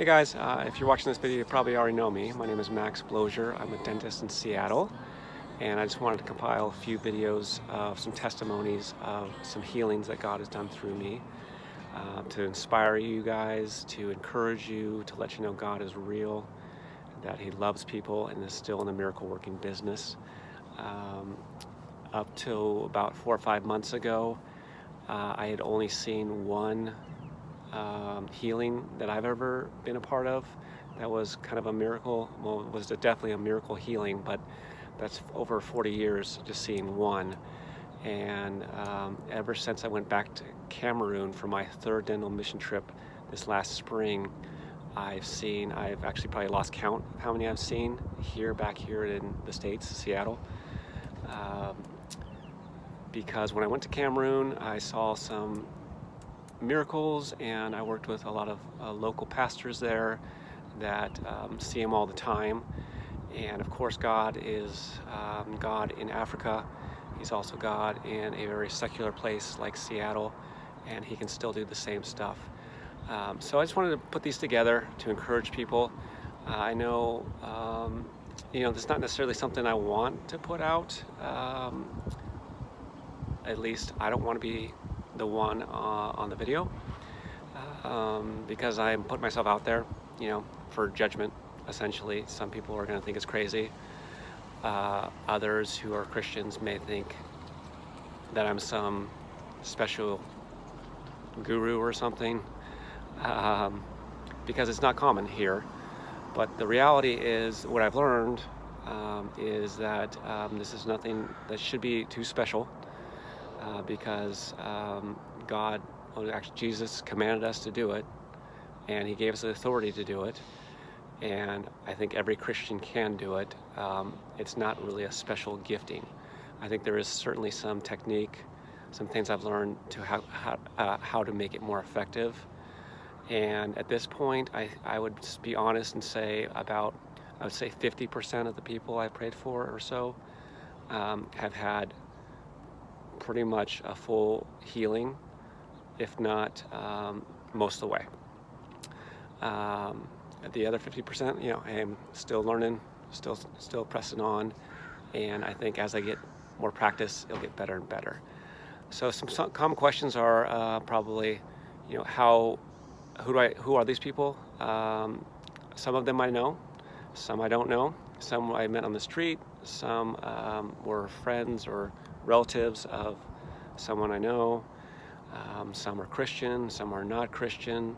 Hey guys, if you're watching this video, you probably already know me. My name is Max Blozier. I'm a dentist in Seattle, and I just wanted to compile a few videos of some testimonies of some healings that God has done through me to inspire you guys, to encourage you, to let you know God is real, that He loves people and is still in the miracle working business. Up till about 4 or 5 months ago, I had only seen one healing that I've ever been a part of. That was kind of a miracle. Well, it was definitely a miracle healing, but that's over 40 years just seeing one. And ever since I went back to Cameroon for my third dental mission trip this last spring, I've actually probably lost count of how many I've seen back here in the States, Seattle. Because when I went to Cameroon, I saw some miracles, and I worked with a lot of local pastors there that see Him all the time. And of course, God is God in Africa. He's also God in a very secular place like Seattle, and He can still do the same stuff. So I just wanted to put these together to encourage people. I know, this is not necessarily something I want to put out. At least I don't want to be the one on the video because I'm putting myself out there, for judgment. Essentially, some people are going to think it's crazy. Others who are Christians may think that I'm some special guru or something, because it's not common here. But the reality is, what I've learned is that this is nothing that should be too special, because Jesus commanded us to do it, and He gave us the authority to do it. And I think every Christian can do it. It's not really a special gifting. I think there is certainly some technique, some things I've learned to how to make it more effective. And at this point, I would just be honest and say I would say 50% of the people I've prayed for or so have had pretty much a full healing, if not most of the way. The other 50%, I am still learning, still pressing on, and I think as I get more practice, it'll get better and better. So some common questions are probably, who are these people? Some of them I know, some I don't know. Some I met on the street, some were friends or relatives of someone I know. Some are Christian, some are not Christian,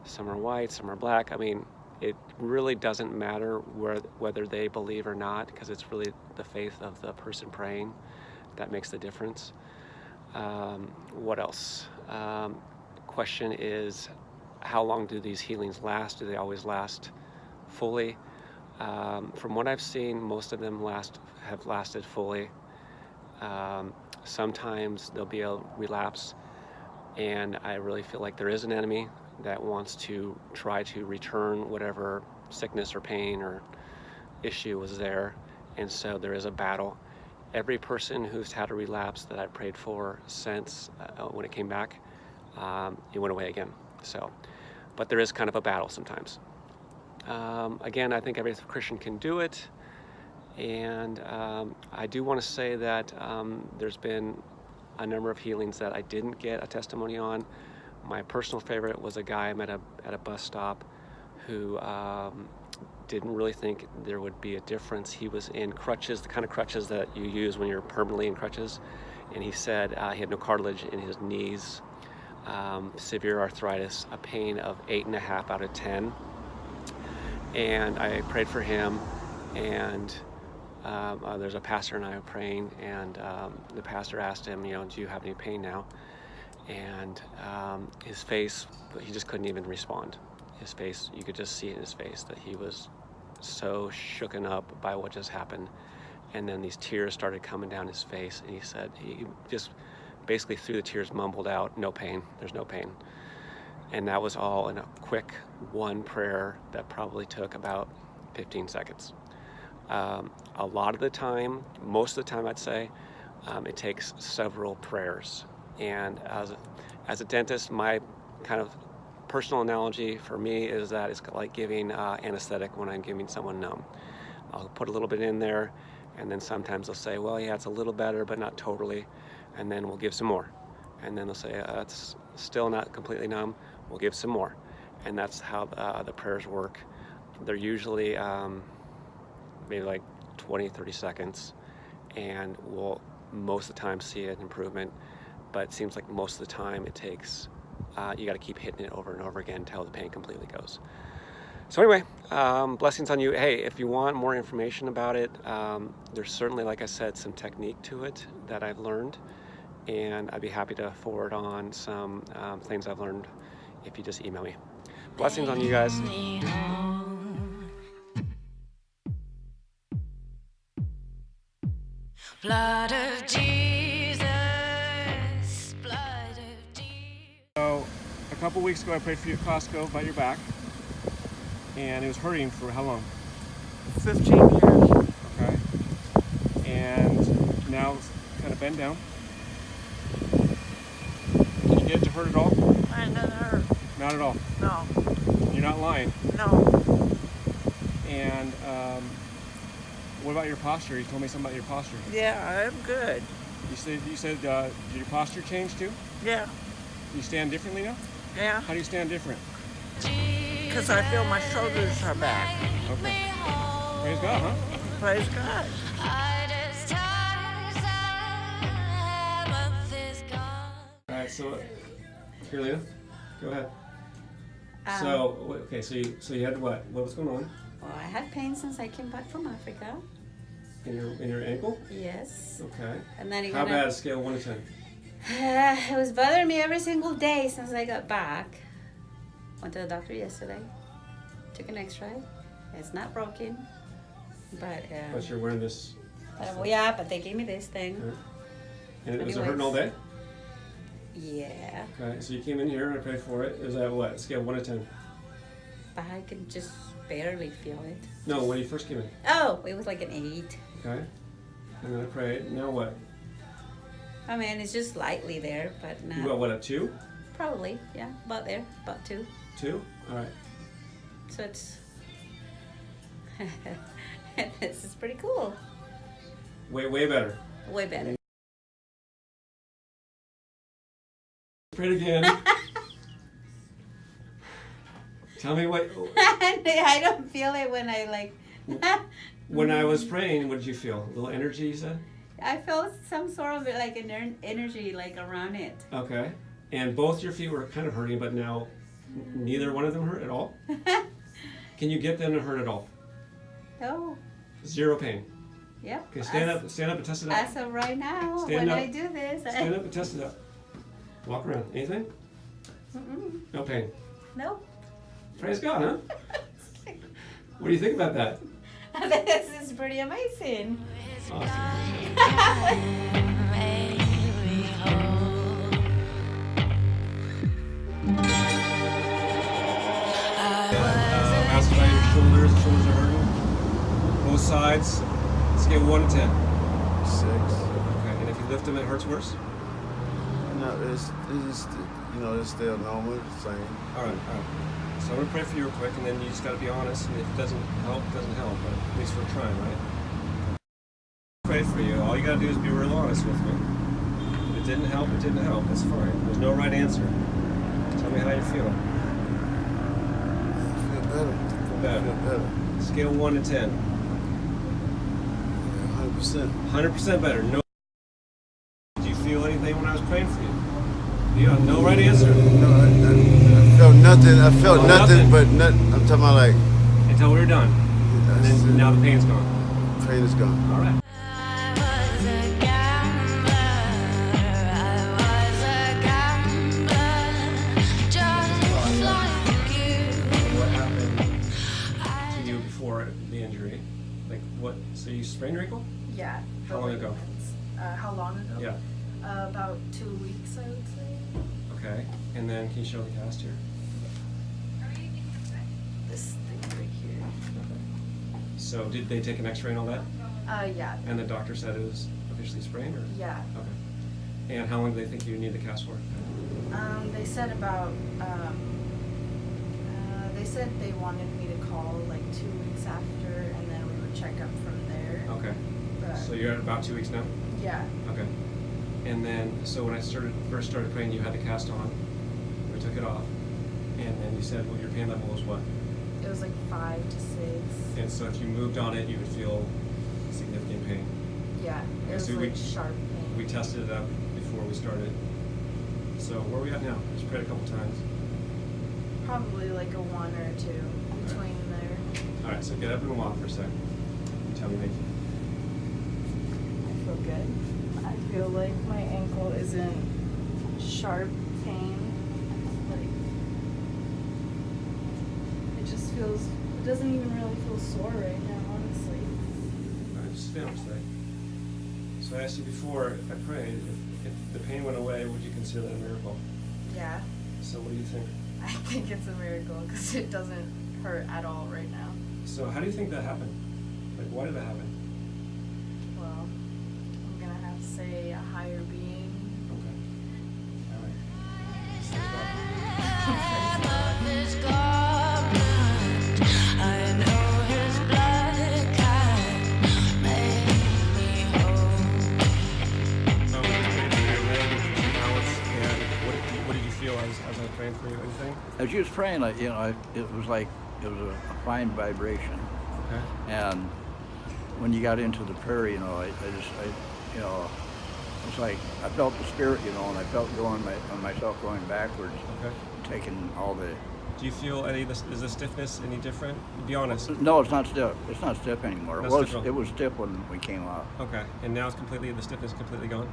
some are white, some are black. I mean, it really doesn't matter whether they believe or not, because it's really the faith of the person praying that makes the difference. What else? Question is, how long do these healings last? Do they always last fully? From what I've seen, most of them have lasted fully. Sometimes there'll be a relapse, and I really feel like there is an enemy that wants to try to return whatever sickness or pain or issue was there, and so there is a battle. Every person who's had a relapse that I prayed for since when it came back, it went away again. But there is kind of a battle sometimes. Again, I think every Christian can do it, and I do want to say that there's been a number of healings that I didn't get a testimony on. My personal favorite was a guy I met at a bus stop who didn't really think there would be a difference. He was in crutches, the kind of crutches that you use when you're permanently in crutches, and he said he had no cartilage in his knees, severe arthritis, a pain of 8.5 out of 10. And I prayed for him, and there's a pastor and I were praying, and the pastor asked him, do you have any pain now? And his face, he just couldn't even respond. His face, you could just see in his face that he was so shooken up by what just happened. And then these tears started coming down his face, and he said, he just basically through the tears mumbled out, "No pain, there's no pain." And that was all in a quick one prayer that probably took about 15 seconds. A lot of the time, most of the time I'd say, it takes several prayers. And as a dentist, my kind of personal analogy for me is that it's like giving anesthetic when I'm giving someone numb. I'll put a little bit in there, and then sometimes they'll say, well, yeah, it's a little better, but not totally, and then we'll give some more. And then they'll say, it's still not completely numb, we'll give some more. And that's how the prayers work. They're usually maybe like 20, 30 seconds, and we'll most of the time see an improvement, but it seems like most of the time it takes, you got to keep hitting it over and over again until the pain completely goes. So anyway, blessings on you. Hey, if you want more information about it, there's certainly, like I said, some technique to it that I've learned, and I'd be happy to forward on some things I've learned if you just email me. Blessings on you guys. Blood of Jesus, blood of Jesus. So, a couple weeks ago I prayed for you at Costco about your back, and it was hurting for how long? 15 years. Okay. And now it's kind of bend down. Can you get it to hurt at all? I never hurt. Not at all. No, You're not lying. no. And what about your posture? You told me something about your posture. Yeah, I'm good. You said did your posture change too? Yeah, You stand differently now? yeah. How do you stand different? Because I feel my shoulders are back. Okay. Praise God, huh? Praise God. All right, so here, Lena, go ahead. So you had what? What was going on Well, I had pain since I came back from Africa. in your ankle? Yes. Okay. And then How bad? Scale 1 to 10. It was bothering me every single day since I got back. Went to the doctor yesterday. Took an X-ray. It's not broken, but But you're wearing this. yeah. But they gave me this thing. Okay. And it was Anyways. hurting all day? Yeah. Okay, so you came in here and I prayed for it. Is that what? Scale 1 to 10? But I could just barely feel it. No, when you first came in. Oh, it was like an 8. Okay. And then I prayed. Now what? I mean, it's just slightly there, but not. You got what, a 2? Probably, yeah, about there, about 2. 2? All right. So it's. This is pretty cool. Way better. Way better. Pray it again. Tell me what. I don't feel it when I like. When I was praying, what did you feel? A little energy, you said? I felt some sort of like an energy like around it. Okay. And both your feet were kind of hurting, but now neither one of them hurt at all? Can you get them to hurt at all? Oh, Zero pain. yep. Okay, stand up and test it out. As of right now, Stand when up. I do this, Stand up and test it out. Walk around. Anything? Mm-mm. No pain. Nope. Praise God, huh? What do you think about that? This is pretty amazing. Awesome. Ask about your shoulders. The shoulders are hurting. Both sides. Scale 1 to 10. 6. Okay. And if you lift them, it hurts worse? No, it's just, it's still normal, same. All right. So I'm going to pray for you real quick, and then you just got to be honest. And if it doesn't help, it doesn't help. But at least we're trying, right? Pray for you. All you got to do is be real honest with me. If it didn't help, it didn't help. That's fine. There's no right answer. Tell me how you feel. I feel better. Feel I better. feel better. Scale 1 to 10. 100%. 100% better. No. Did you feel anything when I was praying for you? You have no right answer. No, I felt nothing. I felt Oh, nothing, nothing. but nothing. I'm talking about like, Until we were done. And that's then it. now the pain's gone. Pain is gone. All right. What happened to you before the injury? Like what? So you sprained your ankle? Yeah. How long ago? How long ago? Yeah. About 2 weeks, I would say. Okay. And then can you show the cast here? This thing right here. So did they take an X-ray and all that? Yeah. And the doctor said it was officially sprained, or? Yeah. Okay. And how long do they think you need the cast for? They said about said they wanted me to call like 2 weeks after, and then we would check up from there. Okay. But So you're at about 2 weeks now? yeah, Okay. And then, so when I first started praying, you had the cast on. We took it off. And then you said, well, your pain level was what? it was like 5 to 6. And so if you moved on it, you would feel significant pain. Yeah, it was So like sharp we pain. tested it up before we started. So where are we at now? Just prayed a couple times. Probably like a 1 or 2 between there. All right, so get up and walk for a second. Tell me what you I feel good. I feel like my ankle isn't sharp pain. Like it just feels. It doesn't even really feel sore right now, honestly. All right, just stand up today. So I asked you before, if I prayed, if the pain went away, would you consider that a miracle? Yeah, So what do you think? I think it's a miracle because it doesn't hurt at all right now. So how do you think that happened? Like, why did that happen? Well, I'm gonna have to say a higher being. Okay. All right. Of his garment, I know his blood can make me whole. So we just prayed for your leg and for some balance. And what did you feel as I was praying for you? Anything? As you was praying, like, you know, it was like it was a fine vibration. Okay. And when you got into the prayer, you know, you know, it's like I felt the spirit, you know, and I felt myself going backwards, Okay. taking all the. Do you feel any of this? Is the stiffness any different? Be honest. No, it's not stiff. It's not stiff anymore. Not stiff at all. It was stiff when we came out. Okay. And now it's completely, the stiffness is completely gone?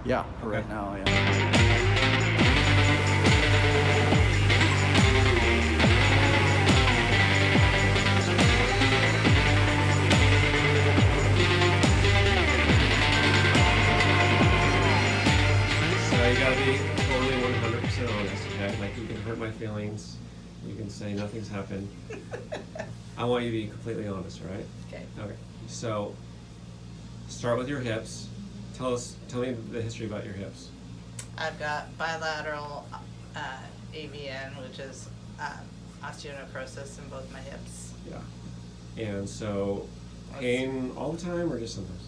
Yeah, for Okay. right now, yeah. So you gotta be totally 100% honest, okay? Like, you can hurt my feelings, you can say nothing's happened. I want you to be completely honest, right? Okay. Okay. So, start with your hips. Tell me the history about your hips. I've got bilateral AVN, which is osteonecrosis in both my hips. Yeah. And so, pain all the time or just sometimes?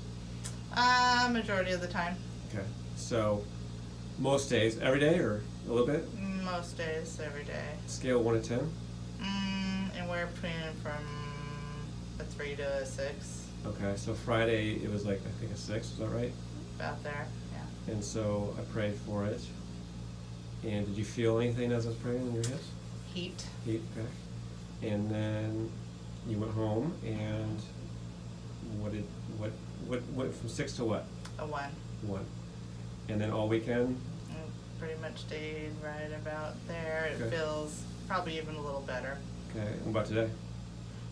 Majority of the time. Okay. So, most days, every day or a little bit? Most days, every day. Scale 1 to 10? Anywhere between from a 3 to a 6, Okay, so Friday it was like, I think a 6, is that right? about there, yeah. And so I prayed for it. And did you feel anything as I was praying in your hips? Heat. Heat, okay. And then you went home and what from 6 to what? A 1. 1. And then all weekend? Pretty much stayed right about there. It Okay. feels probably even a little better. Okay. And about today?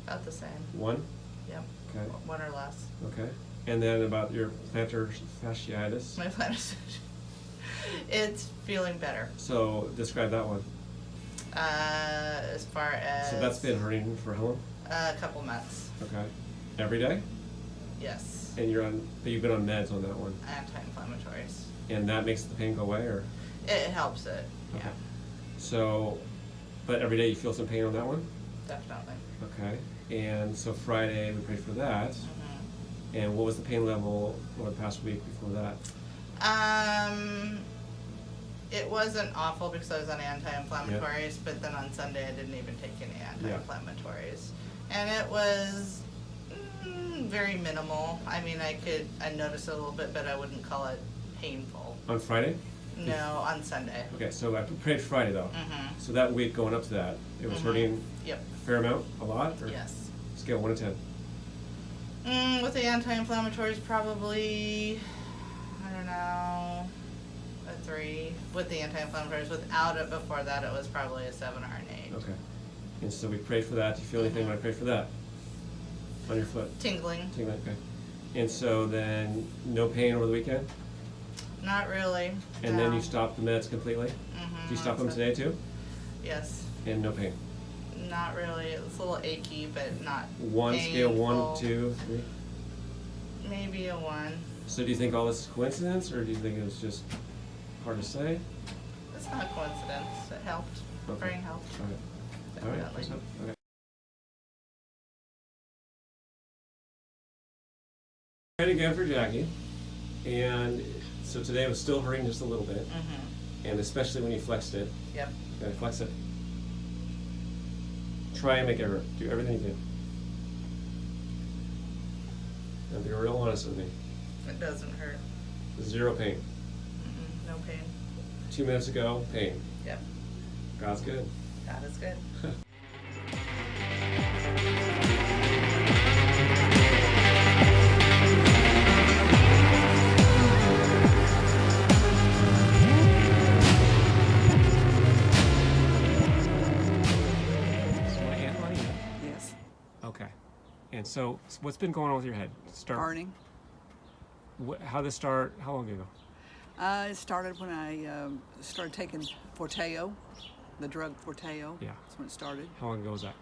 About the same. 1? Yep. Okay. 1 or less. Okay. And then about your plantar fasciitis? My plantar it's feeling better. So describe that one. As far as So that's been hurting for how long? a couple months. Okay. Every day? Yes. And but you've been on meds on that one. Anti-inflammatories. And that makes the pain go away, or? It helps it. Yeah. Okay. So, but every day you feel some pain on that one? Definitely. Okay. And so Friday we prayed for that. And what was the pain level over the past week before that? It wasn't awful because I was on anti-inflammatories, but then on Sunday I didn't even take any anti-inflammatories. And it was very minimal. I mean, I noticed it a little bit, but I wouldn't call it painful. On Friday? No, on Sunday. Okay, so I prayed Friday though. So that week going up to that, it was hurting Yep. a fair amount, a lot? Or Yes. Scale 1 to 10. With the anti-inflammatories, probably, I don't know, a 3. With the anti-inflammatories, without it before that, it was probably a 7 or an 8. Okay. And so we prayed for that. Do you feel anything when I prayed for that? On your foot? Tingling. Tingling, okay. And so then no pain over the weekend? Not really. And then no. you stopped the meds completely? Mhm, Do you stop them that's today it. too? Yes. And no pain? Not really. It's a little achy, but not 1, scale 1, painful. 2, 3? Maybe a 1. So do you think all this is coincidence, or do you think it was just hard to say? It's not a coincidence. It helped. Okay. Praying helped. All right. All right. definitely. Okay. Right again for Jackie, and so today it was still hurting just a little bit, and especially when you flexed it. Yep. You gotta flex it. Try and make it hurt. Do everything you can. And be real honest with me. It doesn't hurt. 0 pain. No pain. 2 minutes ago, pain. Yep. God's good. God is good. Is my hand on you? Yes, Okay. And so, what's been going on with your head? Start. burning. How did this start? How long ago? It started when I started taking Forteo, the drug Forteo. Yeah. That's when it started. How long ago was that?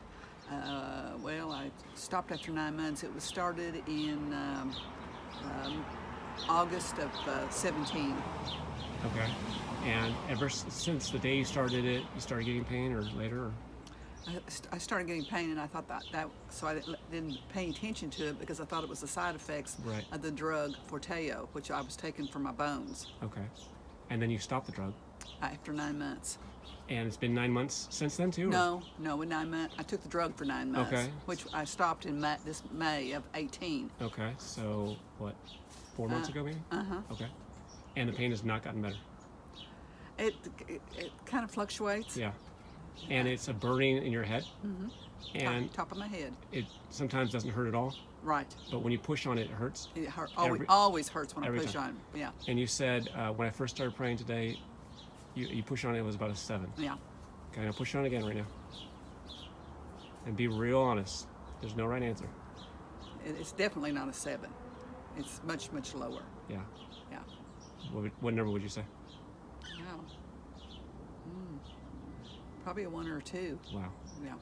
Well, I stopped after 9 months. It was started in August of 17. Okay. And ever since the day you started it, you started getting pain, or later? Or? I started getting pain, and I thought that so I didn't pay attention to it because I thought it was the side effects Right. of the drug Forteo, which I was taking for my bones Okay. And then you stopped the drug, after 9 months. and it's been 9 months since then too. Or? No, in 9 months. I took the drug for 9 months, Okay. which I stopped in this May of 18. Okay. So what? 4 months ago, maybe. Okay. And the pain has not gotten better. It kind of fluctuates. Yeah. And it's a burning in your head. And top of my head. it sometimes doesn't hurt at all, Right. but when you push on it, it hurts. It Every- always hurts when I every push time. on. Yeah. And you said when I first started praying today, you push on it, it was about a 7. Yeah. Okay, now push on again right now. And be real honest. There's no right answer. It's definitely not a 7. It's much, much lower. Yeah. Yeah. What number would you say? Wow. Probably a 1 or a 2. Wow. Yeah.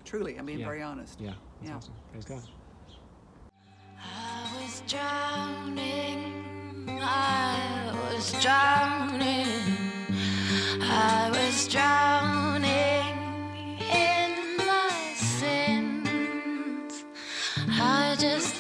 Truly, I'm being Yeah. very honest. Yeah. That's Yeah. awesome. Praise God. I was drowning, I was drowning, I was drowning in my sins. I just